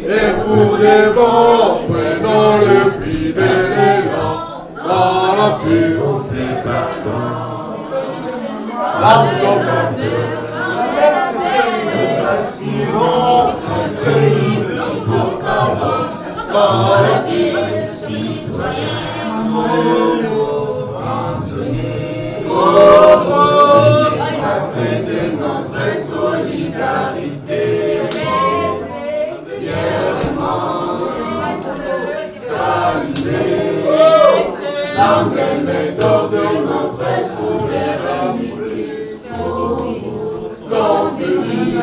Et pour des bons, prenons le prix de l'élan, dans la pluie au pardon. Nous son pays pour Carbone, dans la vie des citoyens. Sacré de notre solidarité, fièrement saluer l'emblème d'or de notre souveraineté. Donc, au pays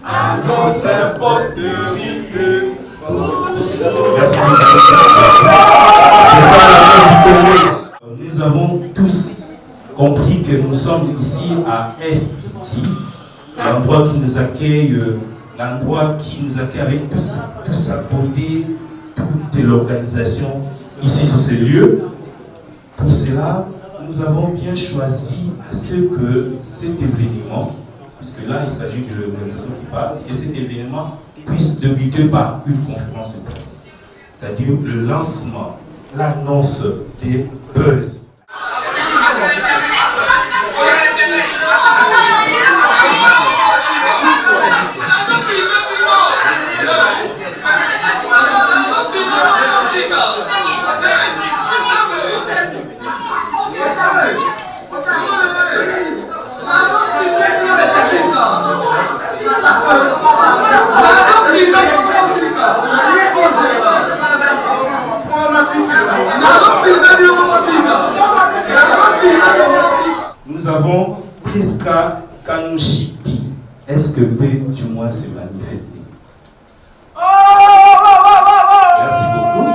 à notre postérité. Merci. C'est ça la loi du. Nous avons tous compris que nous sommes ici à FIT, l'endroit qui nous accueille, avec toute sa beauté, toute l'organisation ici sur ces lieux. Pour cela, nous avons bien choisi à ce que cet événement, puisque là il s'agit de l'organisation qui parle, que cet événement puisse débuter par une conférence de presse, c'est-à-dire le lancement, l'annonce des buzz. Nous avons Priska Kanouchipi. Est-ce que peut du moins se manifester? Merci beaucoup.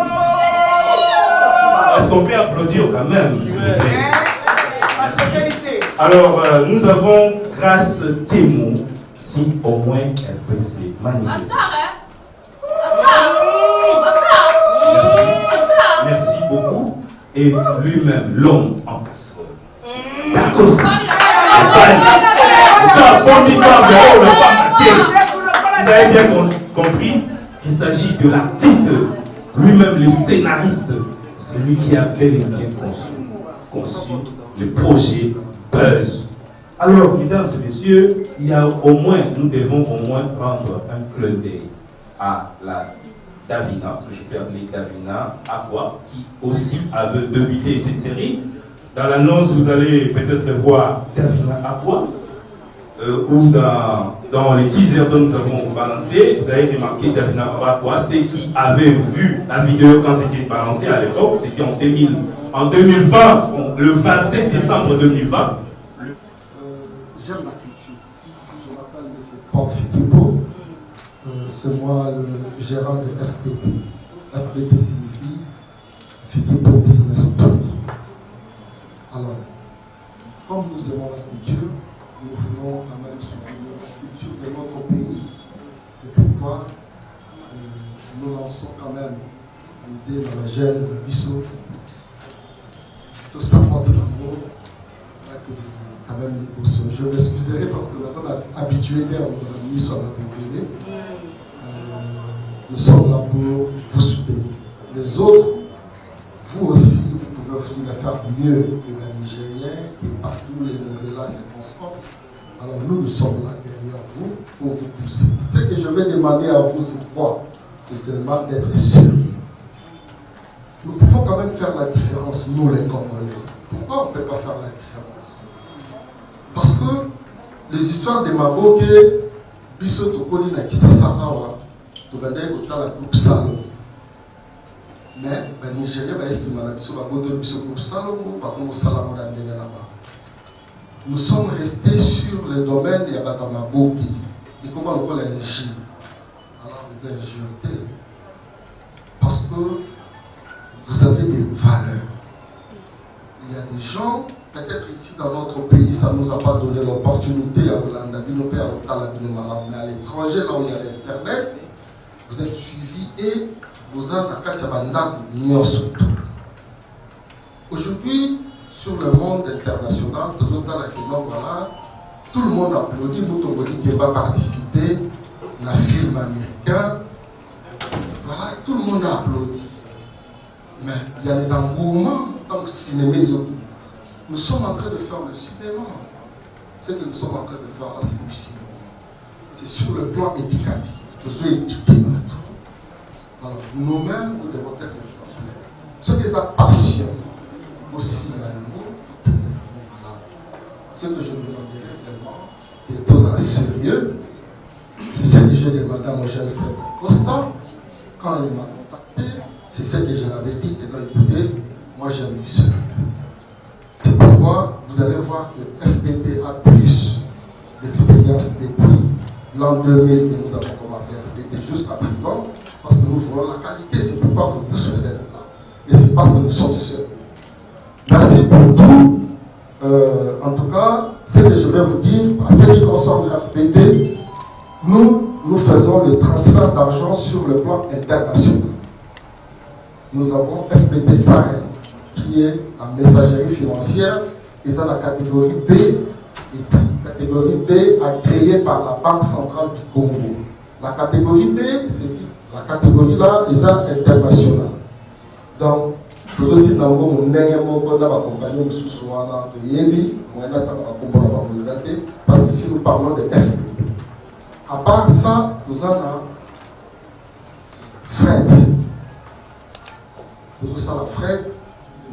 Est-ce qu'on peut applaudir quand même, s'il vous plaît? Merci. Alors, nous avons Grâce Témoin, si au moins elle peut se manifester. Merci. Merci beaucoup. Et lui-même, l'homme en personne. D'Acosta. Vous avez bien compris qu'il s'agit de l'artiste, lui-même le scénariste, celui qui a bel et bien conçu le projet Buzz. Alors, mesdames et messieurs, il y a nous devons au moins prendre un clin d'œil à la Davina, que je peux appeler Davina Aqua, qui aussi avait débuté cette série. Dans l'annonce, vous allez peut-être voir Davina Aqua, ou dans les teasers dont nous avons balancé, vous avez remarqué Davina Aqua, ceux qui avaient vu la vidéo quand c'était balancé à l'époque, c'était en 2020, le 27 décembre 2020. J'aime la culture. Je m'appelle M. Porte Fitipo. C'est moi le gérant de FPT. FPT signifie Fitipo Business Training. Alors, comme nous aimons la culture, nous voulons quand même soutenir la culture de notre pays. C'est pourquoi nous lançons quand même l'idée dans la gêne de Bissot. Tout ça porte l'amour. quand même une caution. Je m'excuserai parce que nous sommes habitués à notre nuit sur notre télé. Nous sommes là pour vous soutenir. Les autres, vous aussi, vous pouvez aussi le faire mieux que les Nigériens et partout les nouvelles circonstances. Alors nous sommes là derrière vous pour vous pousser. Ce que je vais demander à vous, c'est quoi? C'est seulement d'être sérieux. Nous pouvons quand même faire la différence, nous les Congolais. Pourquoi on ne peut pas faire la différence? Parce que les histoires de Maboke, Biso Tokoli na Kisasa Awa, Togandé Kota la groupe Salon. Mais les Nigériens estiment que Biso Bagodo Biso groupe Salon, Bakongo Salamo d'Andéga là-bas. Nous sommes restés sur le domaine de Yabatamaboke. Et comment on peut l'ingérer? Alors les ingénieurs, parce que vous avez des valeurs. Il y a des gens, peut-être ici dans notre pays, ça ne nous a pas donné l'opportunité à Hollande, mais à l'étranger, là où il y a l'Internet, vous êtes suivis et vous avez un surtout. Aujourd'hui, sur le monde international, voilà, tout le monde applaudit, nous qui n'avons pas participé à un film américain. Voilà, tout le monde a applaudi. Mais il y a des engouements dans le cinéma. Nous sommes en train de faire le cinéma. Ce que nous sommes en train de faire là, c'est du cinéma. C'est sur le plan éducatif. Nous sommes éduqués partout. Alors, nous-mêmes, nous devons être exemplaires. Ce qui est la passion aussi, ce que je demanderais seulement, et tout à sérieux, c'est ce que je demandais à mon jeune frère Costa quand il m'a contacté. C'est ce que je l'avais dit, écoutez, moi j'aime du sérieux. C'est pourquoi vous allez voir que FPT a plus d'expérience depuis l'an 2000 que nous avons commencé FPT jusqu'à présent, parce que nous voulons la qualité, c'est pourquoi vous tous vous êtes là. Et c'est parce que nous sommes seuls. Merci pour tout. En tout cas, ce que je vais vous dire, à ce qui concerne FPT, nous faisons le transfert d'argent sur le plan international. Nous avons FPT Sahel, qui est la messagerie financière, et c'est la catégorie B, et puis catégorie B agréée par la Banque centrale du Congo. La catégorie B, c'est la catégorie là, est internationale. Donc, nous avons parce que si nous parlons de FPT, à part ça, nous avons Fred. Nous avons la Fred,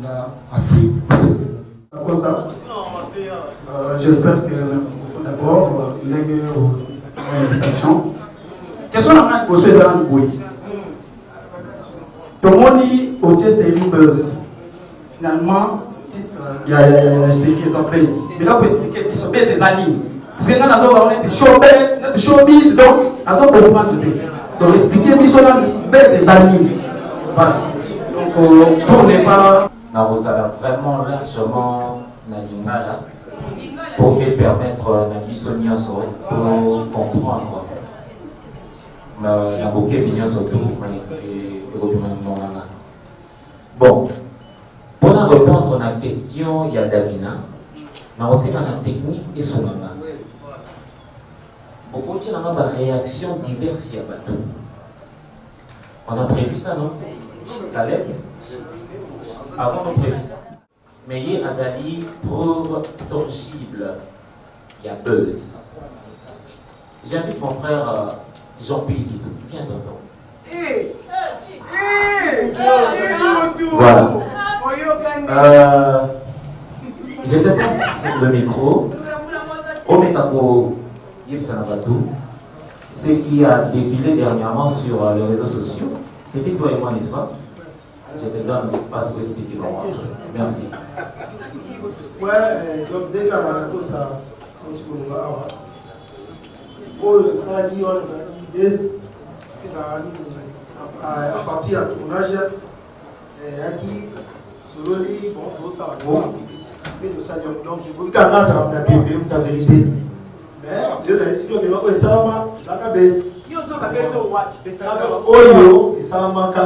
l'Afrique presque. Costa, j'espère que merci beaucoup d'abord l'invitation. Question à faire pour ceux qui ont oui. Tout le monde c'est une buzz. Finalement, il y a ce qui est en base. Mais là, pour expliquer qu'ils sont base des animes. Parce que là, on est showbiz, donc, on a comprendre. Donc, expliquer qu'ils sont base des animes. Voilà. Donc, pour ne pas. Vous avez vraiment largement Nagingala pour me permettre de pour comprendre. Bon, pour répondre à la question, il y a Davina. Mais aussi dans la technique et son maman. Au côté de la réaction diverse, il y a tout. On a prévu ça, non? Caleb? Avant de prévu ça. Mais il y a Azali, preuve tangible. Il y a buzz. J'invite mon frère Jean-Pierre Didou. Viens d'entendre. Voilà. Je te passe le micro. Omekapo Yipsanabatou, ce qui a défilé dernièrement sur les réseaux sociaux. C'était toi et moi, n'est-ce pas? Je te donne l'espace pour expliquer pour moi. Merci. Ouais, donc dès qu'à la Costa, on se trouve là. Ça dit, à partir de tournage, Yaki, Sololi, bon, tout ça, bon, mais de ça, donc, je veux qu'à là, ça va me ta vérité. Mais, le là, si tu veux, ça va, ça va baisser. Oyo, ça va manquer un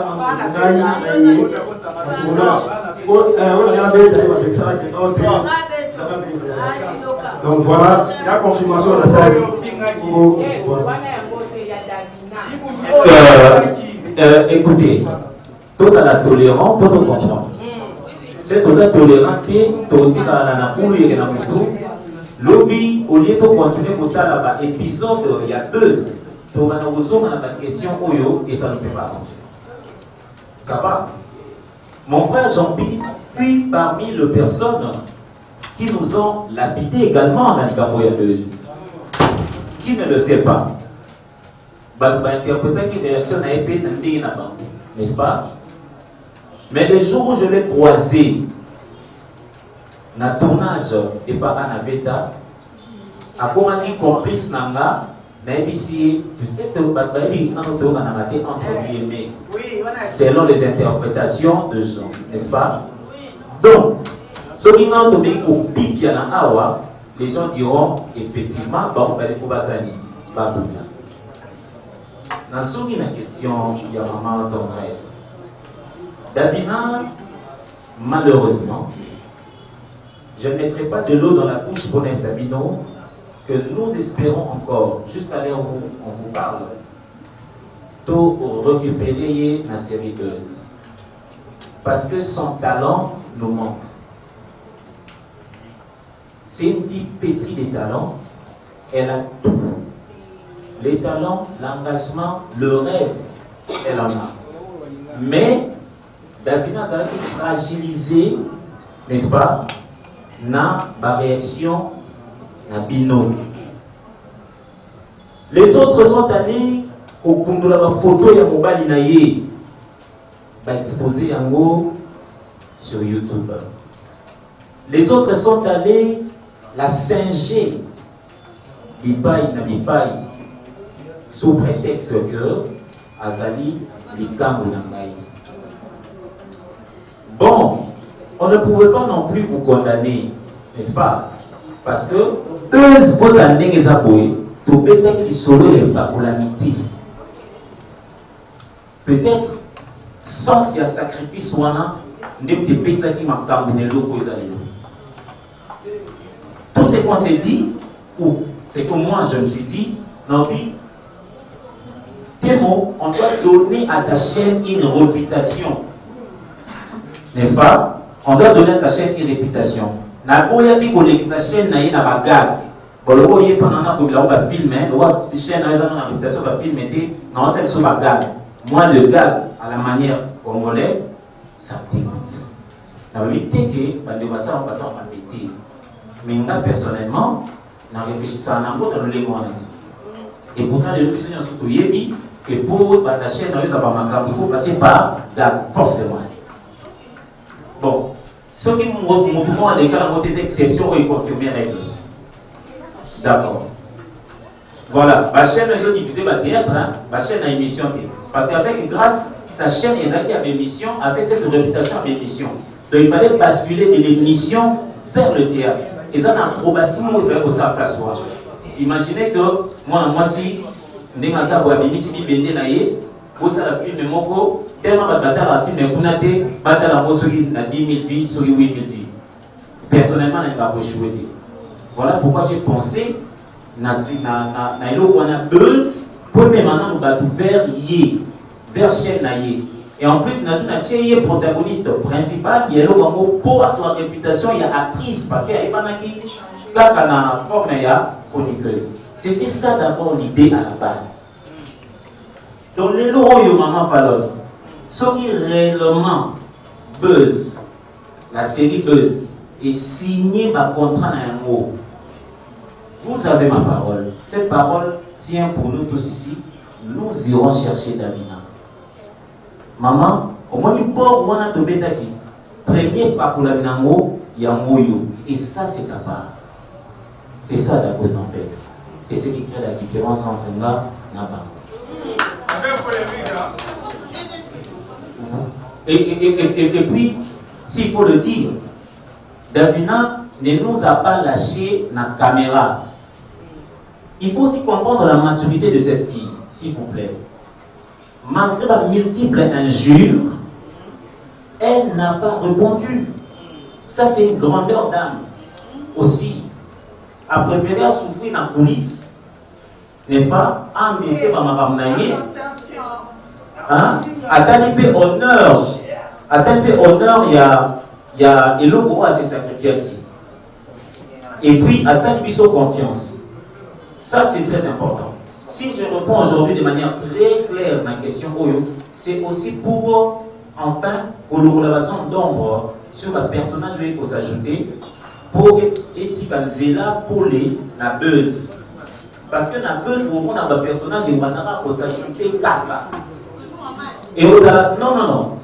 Donc voilà, il y a confirmation de ça. Écoutez, tous à la tolérance, tout comprend. C'est tous à tolérance, tout à la poule et la moutou. Lobby, au lieu de continuer à l'épisode, il y a buzz. On a une question et ça ne fait pas avancer. Ça va? Mon frère Jean-Pierre fut parmi les personnes qui nous ont lapidé également dans les Camboyabeuses. Qui ne le sait pas? N'est-ce pas? Mais le jour où je l'ai croisé, dans le tournage de Papa Naveta, à comment il complice Nanga, tu sais, entre guillemets, selon les interprétations de gens, n'est-ce pas? Donc, ce qui m'a donné au pipi à Awa, les gens diront effectivement, bon, il faut pas s'aligner. Dans la question, il y a maman tendresse. Davina, malheureusement, je ne mettrai pas de l'eau dans la bouche pour Sabino, que nous espérons encore, jusqu'à l'heure où on vous parle, de récupérer la série Buzz. Parce que son talent nous manque. C'est une fille pétrie des talents. Elle a tout. Les talents, l'engagement, le rêve, elle en a. Mais, Davina a été fragilisée, n'est-ce pas, dans la réaction à Bino. Les autres sont allés au Kundula photo ya mobile naye exposé en haut sur YouTube. Les autres sont allés la singer Bipaï na Bipaï sous prétexte que Azali Likambu Nangaï. Bon, on ne pouvait pas non plus vous condamner, n'est-ce pas? Parce que eux, vos années, les aboués, tout peut-être qu'ils seraient pas pour l'amitié. Peut-être, sans ce sacrifice, on a des personnes qui m'ont camboné l'eau pour les années. Tout ce qu'on s'est dit, ou c'est que moi je me suis dit, non, oui, tes mots, on doit donner à ta chaîne une réputation. N'est-ce pas? On doit donner à ta chaîne une réputation. Naboya qui connaît sa chaîne na yena bagag. Bolo yé pendant na ko la filmer, la chaîne na yena na réputation va filmer non c'est sur bagag. Moi le gag à la manière congolais, ça me dégoûte. La vérité que bande basa on passe en péter. Mais moi personnellement, na réfléchissant à n'importe dans le légo on a dit. Et pourtant les gens sont surtout yébi et pour ta chaîne na yena ba il faut passer par gag forcément. Bon. Ce qui mouvement des cas des exceptions et confirmer règle. D'accord. Voilà. Ma chaîne est divisée par théâtre, ma chaîne a émission. Parce qu'avec grâce, sa chaîne est acquis à l'émission, avec cette réputation à l'émission. Donc il fallait basculer de l'émission vers le théâtre. Et ça, dans l'approbation, on devait aussi place. Imaginez que moi si, nous avons l'émission qui est bendée, vous savez la film moko tellement batala la film kunate batala mosoki na 10 000 vies sur 8 000 vies. Personnellement n'a pas échoué. Voilà pourquoi j'ai pensé na ilo wana buzz pour même maintenant nous battre vers chaîne na ye. Et en plus na tcheye protagoniste principal il y a le mot pour sa réputation il y a actrice parce qu'il y a pas qui na forme ya chroniqueuse. C'était ça d'abord l'idée à la base. Donc les lois de Maman Fallon, ce qui réellement Buzz, la série Buzz, est signé par contrat dans un mot. Vous avez ma parole. Cette parole tient pour nous tous ici. Nous irons chercher Davina. Maman, au moins du port où on a tombé d'aki. Premier pas pour la binango, il y a Moyo. Et ça, c'est ta part. C'est ça la cause en fait. C'est ce qui crée la différence entre nous et là-bas. Et puis, s'il faut le dire, Davina ne nous a pas lâché la caméra. Il faut aussi comprendre la maturité de cette fille, s'il vous plaît. Malgré la multiple injures, elle n'a pas répondu. Ça, c'est une grandeur d'âme. aussi a préféré à souffrir dans la police, n'est-ce pas? En laissant ma maman hein? À tel honneur, il y a Eloko à se sacrifier qui. Et puis à ça, il faut confiance. Ça, c'est très important. Si je réponds aujourd'hui de manière très claire à ma question, c'est aussi pour, enfin, pour l'élaboration d'ombre sur le personnage qui peut s'ajouter pour Etikanzela pour les na buzz. Parce que na buzz, pour on a un personnage qui va s'ajouter 4. Et non.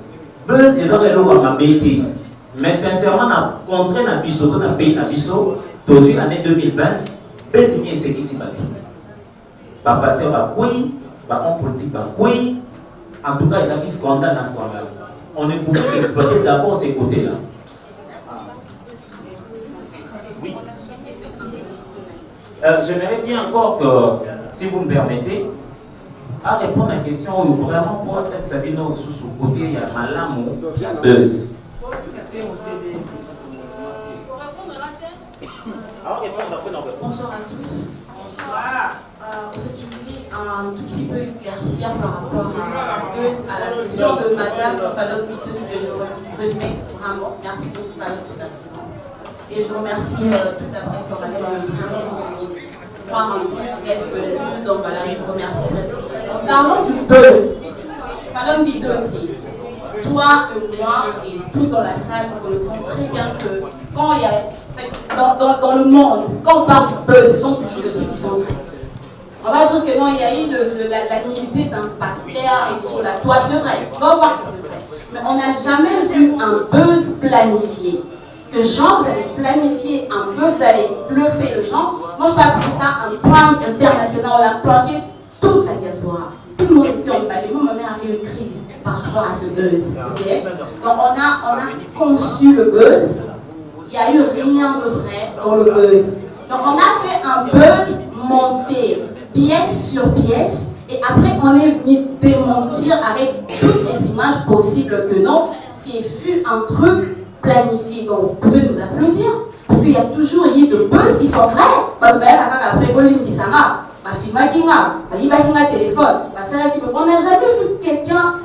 Buzz, ils ont le bêté. Mais sincèrement, on a contraint na biso, on a payé na biso, dans l'année 2020, Buzz est ce qui s'y bat. Le pasteur va couiller, l'homme politique va couiller. En tout cas, il y a un scandale dans ce scandale. On ne pouvait exploiter d'abord ces côtés-là. Oui. J'aimerais bien encore que, si vous me permettez, à répondre à la question où vraiment pour être Sabino sous ce côté, il y a Malamou, il y a Buzz. Bonsoir à tous. Je voulais un tout petit peu éclaircir par rapport à la question de Madame Falot Mitoni que je respecte vraiment. Merci beaucoup Falot pour ta présence. Et je remercie toute la presse congolaise de bien croire en vous d'être venue. Donc voilà, je vous remercie. Parlons du buzz. Falot Mitoni, toi et moi et tous dans la salle, nous connaissons très bien que quand il y a dans le monde, quand on parle du buzz, ce sont toujours des trucs qui sont vrais. On va dire que non, il y a eu la nullité d'un pasteur et sur la toile, c'est vrai, tu vas voir que c'est vrai. Mais on n'a jamais vu un buzz planifié. Que genre, vous avez planifié un buzz, vous avez bluffé le genre. Moi, je peux appeler ça un prank international. On a planqué toute la diaspora. Tout le monde était emballé. Moi, ma mère avait une crise par rapport à ce buzz. Okay? Donc, on a conçu le buzz. Il n'y a eu rien de vrai dans le buzz. Donc, on a fait un buzz monté pièce sur pièce, et après on est venu démentir avec toutes les images possibles que non, c'est fut un truc planifié. Donc vous pouvez nous applaudir, parce qu'il y a toujours eu de buzz qui sont vrais. On n'a jamais vu quelqu'un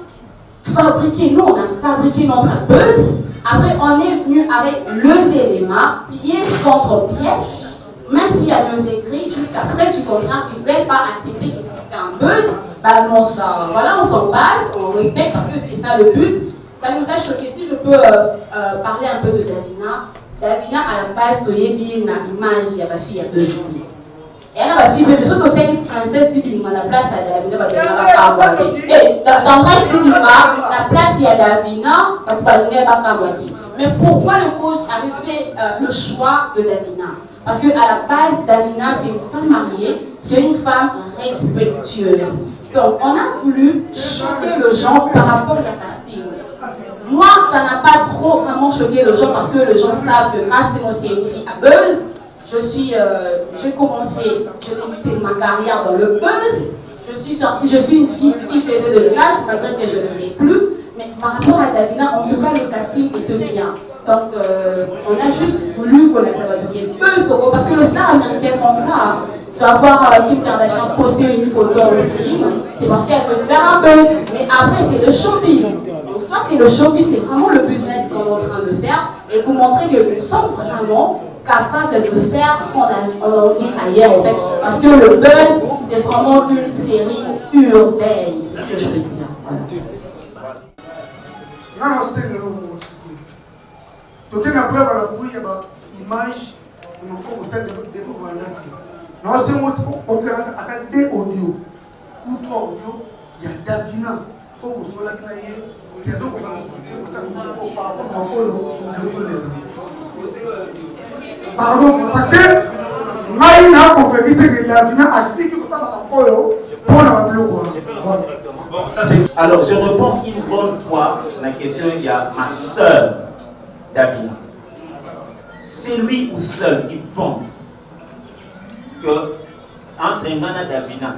fabriquer, nous on a fabriqué notre buzz, après on est venu avec les éléments, pièce contre pièce. Même s'il y a 2 écrits, jusqu'après tu comprends qu'ils ne veulent pas accepter que c'est un buzz, bah non, ça, voilà, on s'en passe, on respecte parce que c'était ça le but. Ça nous a choqué. Si je peux parler un peu de Davina. Davina, à la base, tu as une image, il y a ma fille à buzz. Et elle a ma fille, mais surtout aussi une princesse du Bing, la place à Davina, et dans la place, il y a Davina, mais pourquoi le coach avait fait le choix de Davina? Parce qu'à la base, Davina, c'est une femme mariée, c'est une femme respectueuse. Donc, on a voulu choquer le genre par rapport à casting. Moi, ça n'a pas trop vraiment choqué le genre parce que les gens savent que Casting, c'est une fille à buzz. J'ai commencé, j'ai débuté ma carrière dans le buzz. Je suis une fille qui faisait de l'âge, malgré que je ne le fais plus. Mais par rapport à Davina, en tout cas, le casting était bien. Donc, on a juste voulu qu'on a sabatouqué buzz, parce que le star américain font ça. Tu vas voir Kim Kardashian poster une photo au stream, c'est parce qu'elle peut se faire un buzz. Mais après, c'est le showbiz. Donc, soit c'est le showbiz, c'est vraiment le business qu'on est en train de faire, et vous montrer que nous sommes vraiment capables de faire ce qu'on a envie ailleurs, en fait. Parce que le buzz, c'est vraiment une série urbaine, c'est ce que je veux dire. Voilà. Donc, il y a une preuve à la bouille, il y a une image, on peut vous faire des non, c'est un autre, on peut attendre des audios. Ou 3 audios, il y a Davina. Il faut que vous soyez là, il y a d'autres pardon, parce que Maïna, on fait vite que Davina a dit que vous savez pour la plus bon, ça c'est. Alors, je réponds une bonne fois à la question. Il y a ma soeur Davina. C'est lui ou seul qui pense que entre Ngana et Davina,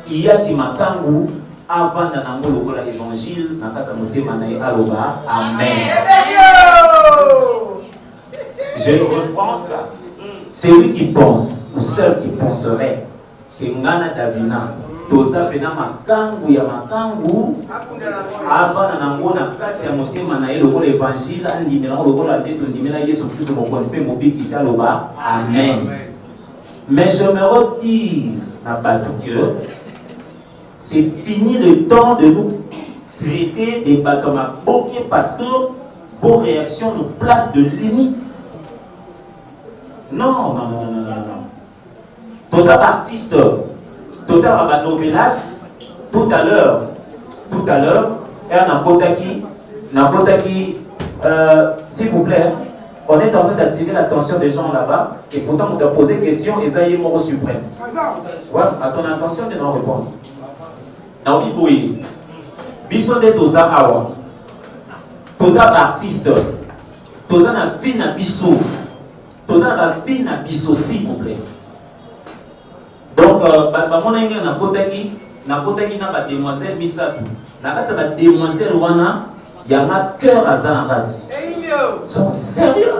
il y a qui m'attendent avant d'annoncer l'évangile dans la manaï aloba. Amen. Je reprends ça. celui qui pense, ou celle qui penserait, que Ngana Davina, Toza Pena Makangu ya Makangu, avant Nango na kati ya motema na yelo l'évangile, andimela lokola tete ndimela Yesu Christ mon conspect mobile qui loba. Amen. Mais j'aimerais dire à Batou que c'est fini le temps de nous traiter des bâtiments bloqués parce que vos réactions nous placent de limites. Non. Tous les artistes, tout à novelas, tout à l'heure, et n'importe qui, s'il vous plaît, on est en train d'attirer l'attention des gens là-bas, et pourtant on t'a posé question, et ça y est, mon suprême. Ouais, à ton intention de nous répondre. Naomi Boye, biso de toza awa, toza artiste, toza na vie na biso, toza na vie na biso, s'il vous plaît. Donc, mon anglais na kotaki na demoiselle Misatu, na kata ba demoiselle wana, ya ma cœur à Zanagati. Sont sérieux.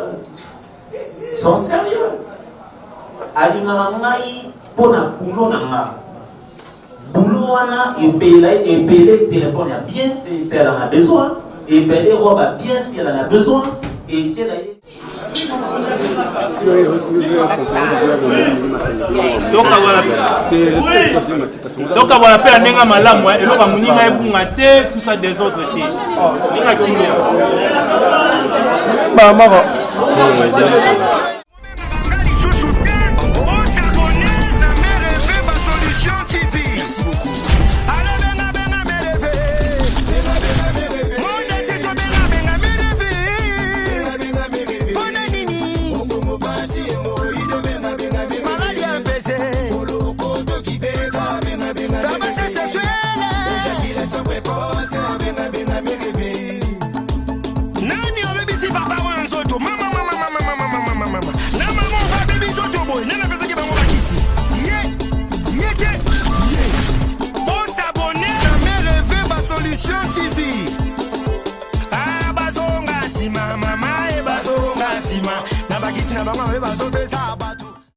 Alina ngai pona boulot nanga. Boulot wana epele téléphone a bien si elle en a besoin, epele robe a bien si elle en a besoin, et si elle a donc voilà pe ndenge malamu eloko muninga ebunga te tout ça des autres te ninga kimia ba mama Mama,